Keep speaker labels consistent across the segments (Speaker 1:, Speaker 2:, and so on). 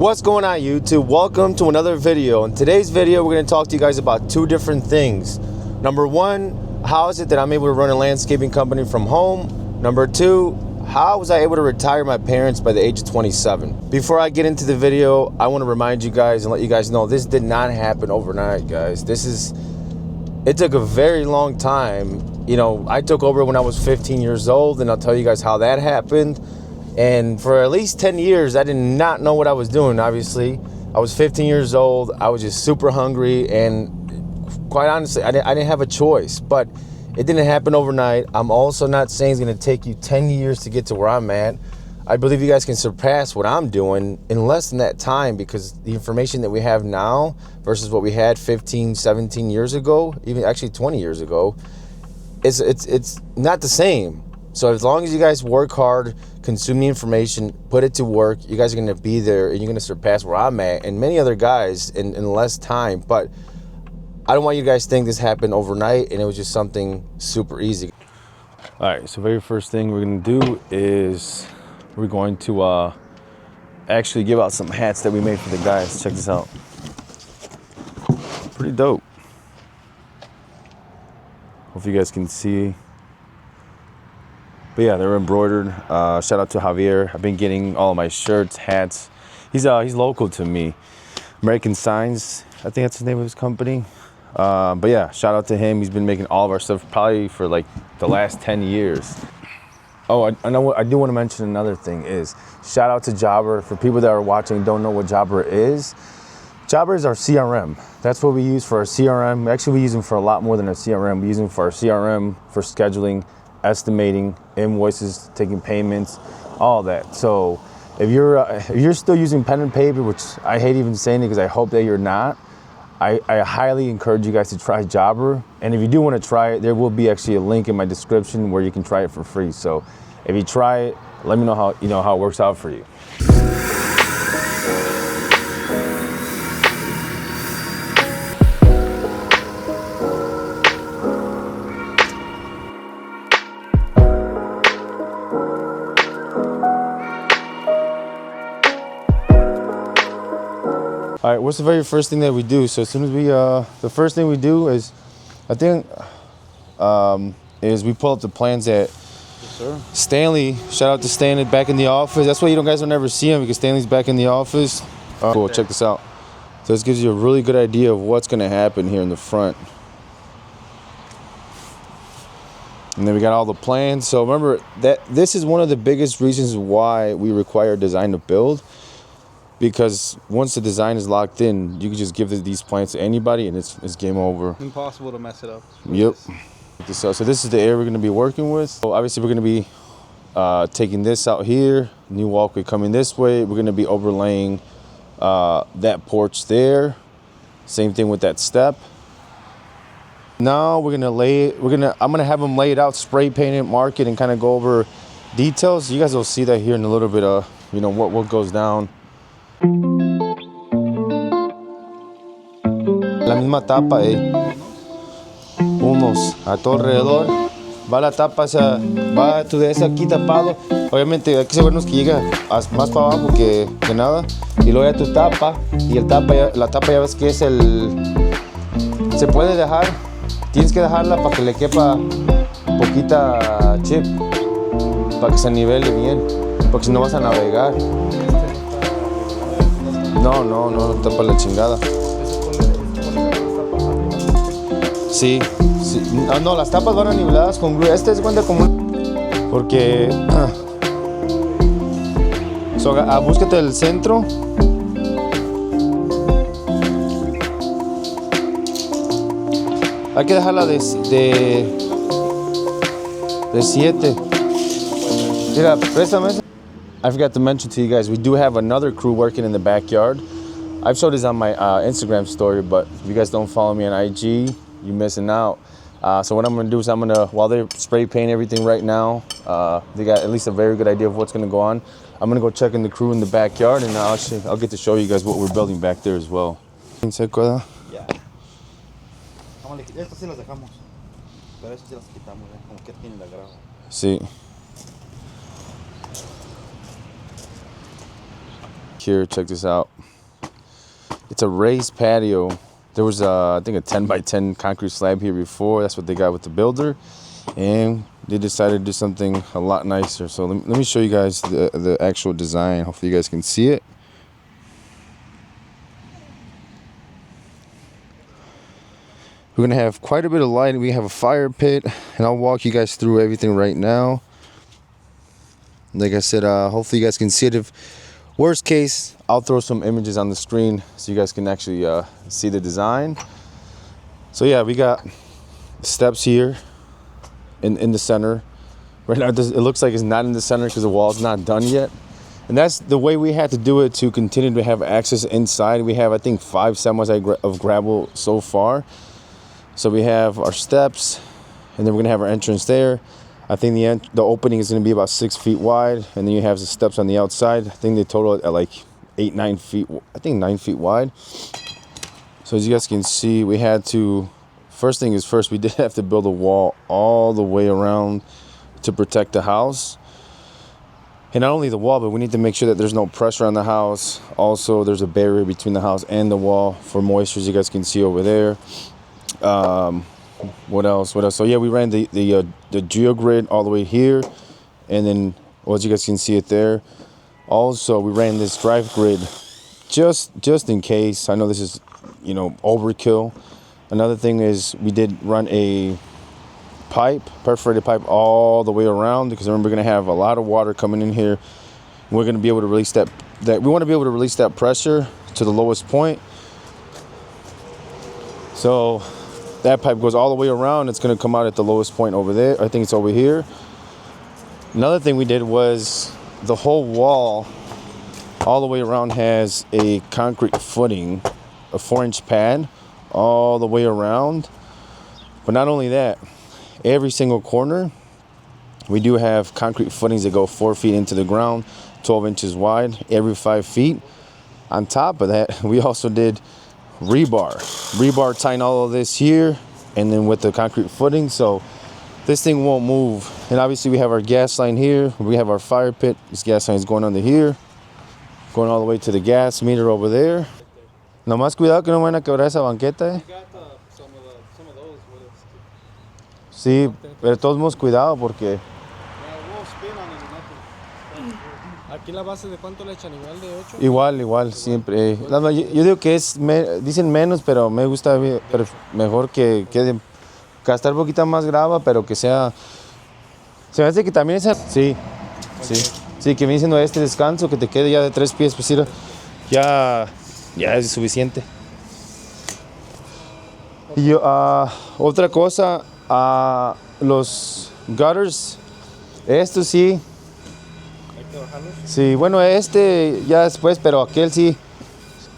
Speaker 1: What's going on, YouTube? Welcome to another video. In today's video, we're going to talk to you guys about two different things. Number one, how is it that I'm able to run a landscaping company from home? Number two, how was I able to retire my parents by the age of 27? Before I get into the video, I want to remind you guys and let you guys know this did not happen overnight, guys. It took a very long time. You know, I took over when I was 15 years old, and I'll tell you guys how that happened. And for at least 10 years, I did not know what I was doing, obviously. I was 15 years old. I was just super hungry, and quite honestly, I didn't have a choice. But it didn't happen overnight. I'm also not saying it's going to take you 10 years to get to where I'm at. I believe you guys can surpass what I'm doing in less than that time, because the information that we have now versus what we had 15, 17 years ago, even actually 20 years ago, it's not the same. So as long as you guys work hard, consume the information, put it to work, you guys are going to be there and you're going to surpass where I'm at and many other guys in less time. But I don't want you guys to think this happened overnight and it was just something super easy. All right, so very first thing we're going to do is we're going to actually give out some hats that we made for the guys. Check this out. Pretty dope. Hope you guys can see. But yeah, they're embroidered. Shout out to Javier. I've been getting all of my shirts, hats. He's local to me. American Signs, I think that's the name of his company. But yeah, shout out to him. He's been making all of our stuff probably for like the last 10 years. Oh, I know. I do want to mention another thing is shout out to Jobber. For people that are watching and don't know what Jobber is our CRM. That's what we use for our CRM. Actually, we use them for a lot more than our CRM. We use them for our CRM, for scheduling, estimating, invoices, taking payments, all that. So if you're still using pen and paper, which I hate even saying it because I hope that you're not, I highly encourage you guys to try Jobber. And if you do want to try it, there will be actually a link in my description where you can try it for free. So if you try it, let me know how it works out for you. All right, what's the very first thing that we do? So as soon as the first thing we do is, I think, is we pull up the plans that Stanley, shout out to Stanley, back in the office. That's why you guys don't ever see him, because Stanley's back in the office. Cool, check this out. So this gives you a really good idea of what's gonna happen here in the front. And then we got all the plans. So remember that this is one of the biggest reasons why we require design to build. Because once the design is locked in, you can just give these plans to anybody and it's game over.
Speaker 2: Impossible to mess it up.
Speaker 1: Yep. So this is the area we're going to be working with. So obviously we're going to be taking this out here, new walkway coming this way. We're going to be overlaying that porch there. Same thing with that step. Now we're going to I'm going to have them lay it out, spray paint it, mark it, and kind of go over details. You guys will see that here in a little bit of, what goes down. La misma tapa, unos a todo alrededor, va la tapa, va de esa aquí tapado. Obviamente hay que asegurarnos que llega más para abajo que nada. Y luego ya tu tapa, y la tapa ya ves que se puede dejar, tienes que dejarla para que le quepa poquita chip, para que se nivele bien, porque si no vas a navegar. No, tapa la chingada. Sí. No, las tapas van niveladas con glue. Este es cuenta como porque búscate el centro. Hay que dejarla de 7. Mira, préstame. I forgot to mention to you guys, we do have another crew working in the backyard. I've showed this on my Instagram story, but if you guys don't follow me on IG, you're missing out. So what I'm gonna do is while they spray paint everything right now, they got at least a very good idea of what's gonna go on. I'm gonna go check in the crew in the backyard, and I'll get to show you guys what we're building back there as well.
Speaker 2: Yeah. Estas sí las dejamos, pero estas sí las quitamos, como que tienen la grava.
Speaker 1: Sí. Here, check this out. It's a raised patio. There was I think a 10 by 10 concrete slab here before. That's what they got with the builder, and they decided to do something a lot nicer. So let me show you guys the actual design. Hopefully you guys can see it. We're gonna have quite a bit of lighting. We have a fire pit, and I'll walk you guys through everything right now. Like I said, hopefully you guys can see it. If worst case, I'll throw some images on the screen so you guys can actually see the design. So yeah, we got steps here in the center. Right now, it looks like it's not in the center because the wall's not done yet. And that's the way we had to do it to continue to have access inside. We have, I think, 5 semis of gravel so far. So we have our steps, and then we're gonna have our entrance there. I think the opening is gonna be about 6 feet wide, and then you have the steps on the outside. I think they total at like 9 feet. I think 9 feet wide. So as you guys can see, we had to. First thing is first, we did have to build a wall all the way around to protect the house. And not only the wall, but we need to make sure that there's no pressure on the house. Also, there's a barrier between the house and the wall for moisture, as you guys can see over there. What else? So yeah, we ran the geogrid all the way here, and then, well, as you guys can see it there. Also, we ran this drive grid just in case. I know this is, overkill. Another thing is we did run a perforated pipe all the way around, because remember, we're going to have a lot of water coming in here. We're going to be able to release that we want to be able to release that pressure to the lowest point. So that pipe goes all the way around. It's going to come out at the lowest point over there. I think it's over here. Another thing we did was the whole wall all the way around has a concrete footing, a 4-inch pad all the way around. But not only that, every single corner, we do have concrete footings that go 4 feet into the ground, 12 inches wide, every 5 feet. On top of that, we also did rebar tying all of this here, and then with the concrete footing, so this thing won't move. And obviously we have our gas line here, we have our fire pit. This gas line is going under here, going all the way to the gas meter over there. Nomás cuidado que no vayan a quebrar esa banqueta, eh.
Speaker 3: Some of those with us.
Speaker 1: Sí, pero todos modos cuidado porque
Speaker 3: Aquí la base, ¿de cuánto le echan? ¿Igual de 8?
Speaker 1: igual siempre. Yo digo que dicen menos, pero me gusta pero mejor que quede, gastar un poquito más grava, pero que sea. Se me hace que también esa. Sí, que viene siendo este descanso, que te quede ya de 3 pies, pues ya es suficiente. Y otra cosa, los gutters, estos sí. Sí, bueno, ya después, pero aquel sí.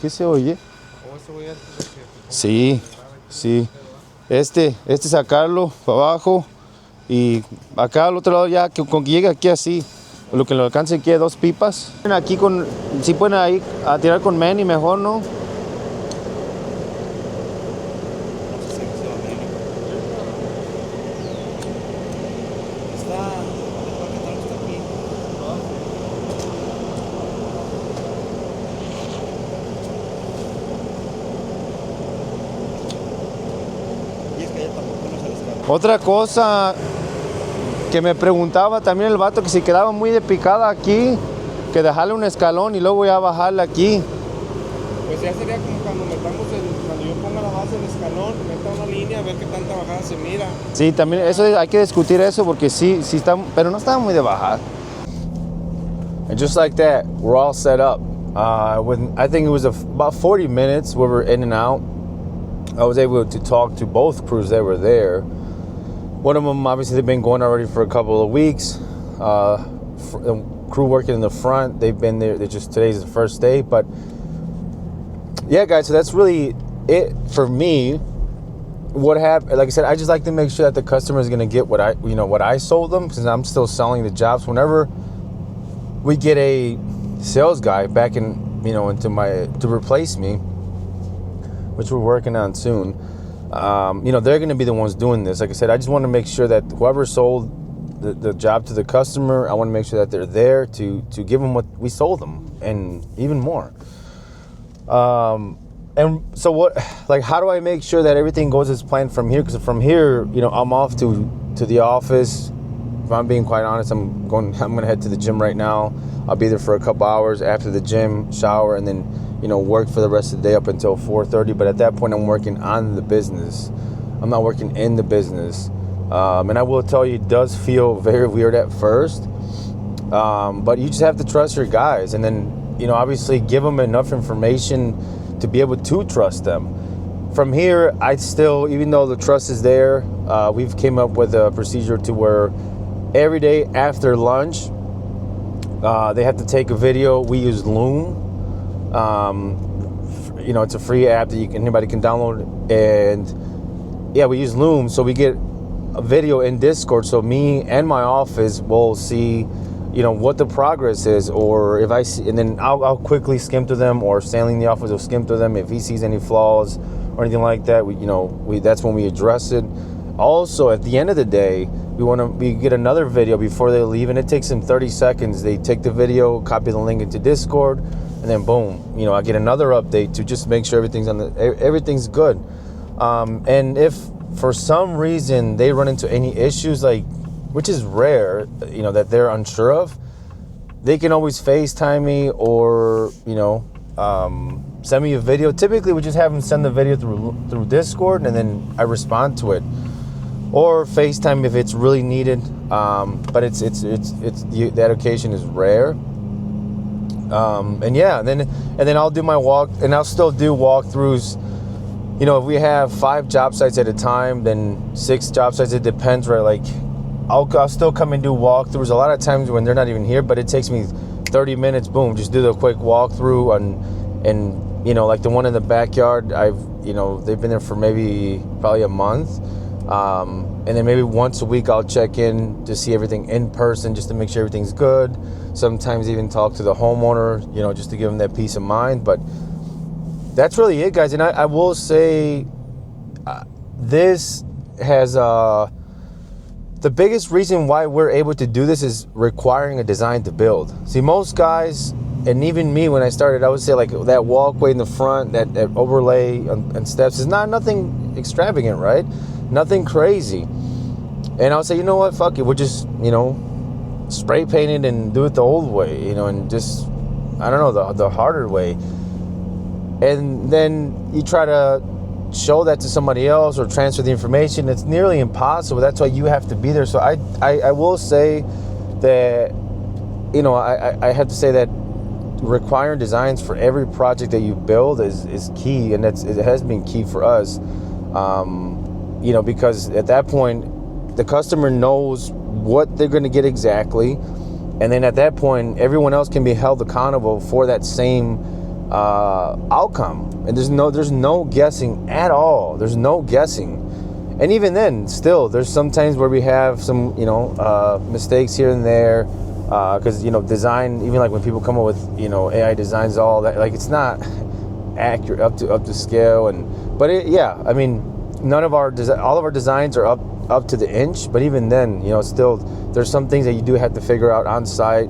Speaker 1: ¿Qué se oye? Sí. Este sacarlo para abajo, y acá al otro lado ya con que llegue aquí así, lo que lo alcance aquí 2 pipas. Aquí si pueden ahí a tirar con Manny mejor, ¿no? Otra cosa que me preguntaba también el vato, que si quedaba muy de picada aquí, que dejarle un escalón y luego ya bajarle aquí.
Speaker 3: Pues ya sería como cuando cuando yo ponga la base del escalón, meta una línea, a ver qué tanta bajada se mira.
Speaker 1: Sí, también eso hay que discutir eso, porque sí está, pero no estaba muy de bajada. And just like that, we're all set up. I think it was about 40 minutes where we're in and out. I was able to talk to both crews that were there. One of them, obviously, they've been going already for a couple of weeks. The crew working in the front, they've been there. Today's the first day. But yeah, guys, so that's really it for me. What happened? Like I said, I just like to make sure that the customer is going to get what I sold them, because I'm still selling the jobs. Whenever we get a sales guy back in, to replace me, which we're working on soon. They're going to be the ones doing this. Like I said, I just want to make sure that whoever sold the job to the customer, I want to make sure that they're there to give them what we sold them. and even more. And so what, like, how do I make sure that everything goes as planned from here? Because from here, you know, I'm off to the office. If I'm being quite honest, I'm gonna head to the gym right now. I'll be there for a couple hours after the gym, shower, and then, you know, work for the rest of the day up until 4:30. But at that point, I'm working on the business. I'm not working in the business. And I will tell you, it does feel very weird at first. But you just have to trust your guys, and then, you know, obviously give them enough information to be able to trust them. From here, I still, even though the trust is there, we've came up with a procedure to where every day after lunch, they have to take a video. We use Loom. You know, it's a free app that anybody can download. And yeah, we use Loom. So we get a video in Discord. So me and my office will see, you know, what the progress is, or if I see, and then I'll quickly skim through them, or Stanley in the office will skim through them if he sees any flaws or anything like that. That's when we address it. Also, at the end of the day, we get another video before they leave, and it takes them 30 seconds. They take the video, copy the link into Discord, and then boom, you know, I get another update to just make sure everything's good. And if for some reason they run into any issues, like, which is rare, you know, that they're unsure of, they can always FaceTime me, or, you know, send me a video. Typically, we just have them send the video through Discord, and then I respond to it, or FaceTime if it's really needed. But that occasion is rare. And yeah, and then I'll do my walk, and I'll still do walkthroughs. You know, if we have 5 job sites at a time, then 6 job sites. It depends, right? Like, I'll still come and do walkthroughs a lot of times when they're not even here, but it takes me 30 minutes, boom, just do the quick walkthrough. And you know, like the one in the backyard, they've been there for probably a month. And then maybe once a week I'll check in to see everything in person, just to make sure everything's good. Sometimes even talk to the homeowner, you know, just to give them that peace of mind. But that's really it, guys. And I will say, this has the biggest reason why we're able to do this is requiring a design to build. See, most guys, and even me when I started, I would say, like, that walkway in the front, that overlay and steps is nothing extravagant, right? Nothing crazy. And I'll say, you know what, fuck it, we'll just, you know, spray paint it and do it the old way, you know, and just, I don't know, the harder way. And then you try to show that to somebody else or transfer the information. It's nearly impossible. That's why you have to be there. So I will say that, you know, I have to say that requiring designs for every project that you build is key, and it has been key for us. You know, because at that point the customer knows what they're going to get exactly, and then at that point everyone else can be held accountable for that same outcome. And there's no guessing at all. There's no guessing. And even then, still, there's some times where we have some, you know, mistakes here and there, because, you know, design, even like when people come up with, you know, AI designs, all that, like, it's not accurate up to scale. But yeah, I mean, all of our designs are up to the inch. But even then, you know, still, there's some things that you do have to figure out on site.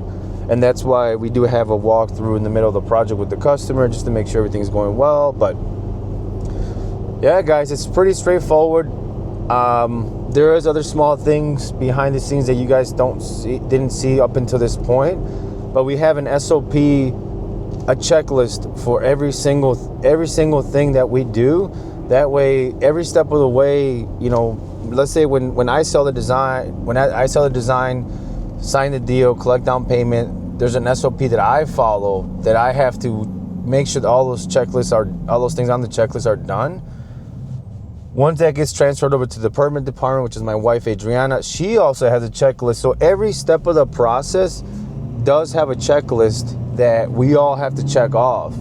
Speaker 1: And that's why we do have a walkthrough in the middle of the project with the customer, just to make sure everything's going well. But yeah, guys, it's pretty straightforward. There is other small things behind the scenes that you guys didn't see up until this point. But we have an SOP, a checklist for every single thing that we do. That way, every step of the way, you know, let's say when I sell the design, sign the deal, collect down payment, there's an SOP that I follow, that I have to make sure that all those things on the checklist are done. Once that gets transferred over to the permit department, which is my wife Adriana, she also has a checklist. So every step of the process does have a checklist that we all have to check off.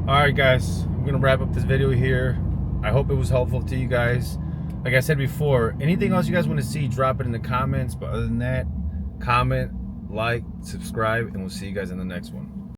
Speaker 1: All right, guys, I'm gonna wrap up this video here. I hope it was helpful to you guys. Like I said before, anything else you guys want to see, drop it in the comments. But other than that, comment, like, subscribe, and we'll see you guys in the next one.